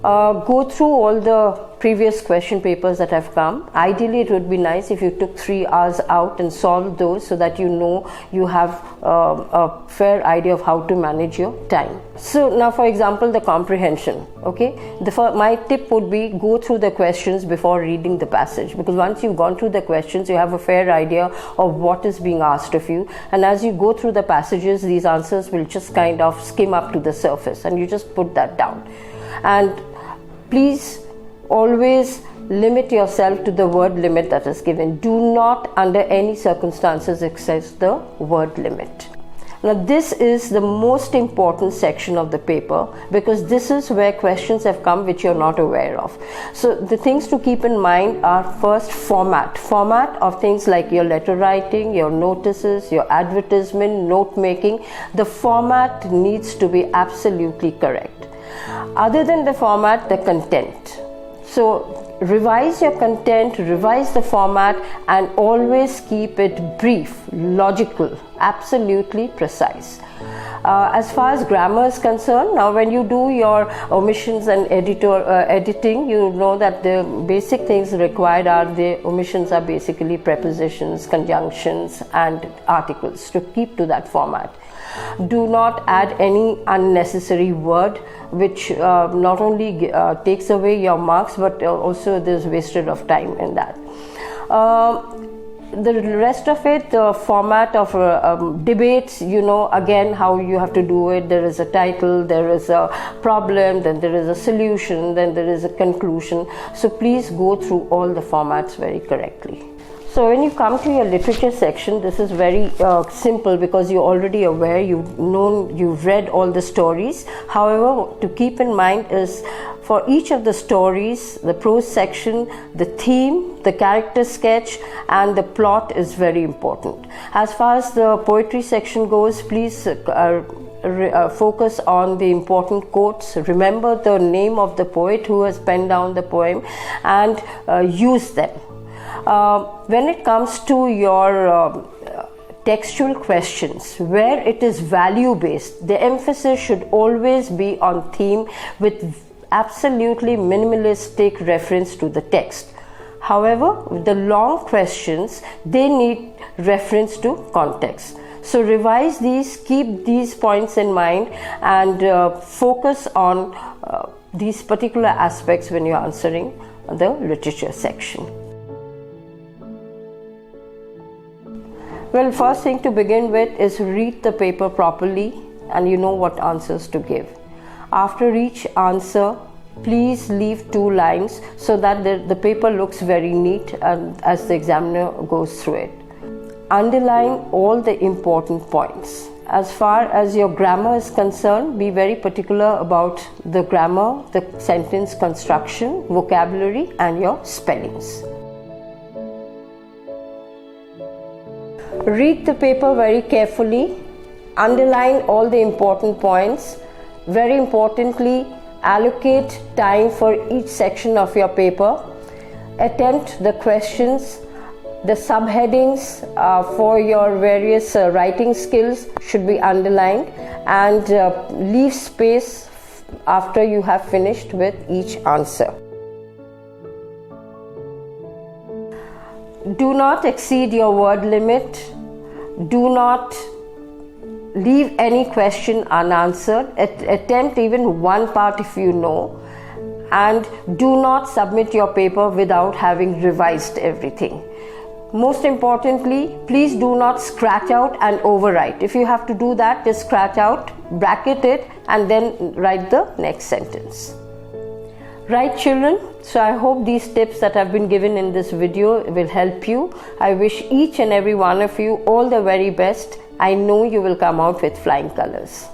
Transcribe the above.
Go through all the previous question papers that have come. Ideally, it would be nice if you took 3 hours out and solved those, so that you know you have a fair idea of how to manage your time. So now, for example, the comprehension. Okay, my tip would be go through the questions before reading the passage, because once you've gone through the questions, you have a fair idea of what is being asked of you, and as you go through the passages, these answers will just kind of skim up to the surface, and you just put that down. And please always limit yourself to the word limit that is given. Do not under any circumstances excess the word limit. Now this is the most important section of the paper, because this is where questions have come which you're not aware of. So the things to keep in mind are, first, format of things like your letter writing, your notices, your advertisement, note making. The format needs to be absolutely correct. Other than the format, the content. So revise your content, revise the format, and always keep it brief, logical, absolutely precise. As far as grammar is concerned, now when you do your omissions and editing, you know that the basic things required are, the omissions are basically prepositions, conjunctions, and articles, to keep to that format. Do not add any unnecessary word which not only takes away your marks, but also there's wasted of time in that. The rest of it, the format of debates, you know, again how you have to do it. There is a title, there is a problem, then there is a solution, then there is a conclusion. So please go through all the formats very correctly. So when you come to your literature section, this is very simple, because you're already aware, you've read all the stories. However, to keep in mind is, for each of the stories, the prose section, the theme, the character sketch, and the plot is very important. As far as the poetry section goes, please focus on the important quotes. Remember the name of the poet who has penned down the poem, and use them. When it comes to your textual questions, where it is value based, the emphasis should always be on theme with absolutely minimalistic reference to the text. However, the long questions, they need reference to context. So revise these, keep these points in mind, and focus on these particular aspects when you're answering the literature section. Well, first thing to begin with is read the paper properly, and you know what answers to give. After each answer, please leave 2 lines so that the paper looks very neat as the examiner goes through it. Underline all the important points. As far as your grammar is concerned, be very particular about the grammar, the sentence construction, vocabulary, and your spellings. Read the paper very carefully, underline all the important points. Very importantly, allocate time for each section of your paper. Attempt the questions. The subheadings for your various writing skills should be underlined, and leave space after you have finished with each answer. Do not exceed your word limit. Do not leave any question unanswered. Attempt even one part if you know. And do not submit your paper without having revised everything. Most importantly, please do not scratch out and overwrite. If you have to do that, just scratch out, bracket it, and then write the next sentence. Right, children? So I hope these tips that have been given in this video will help you. I wish each and every one of you all the very best. I know you will come out with flying colors.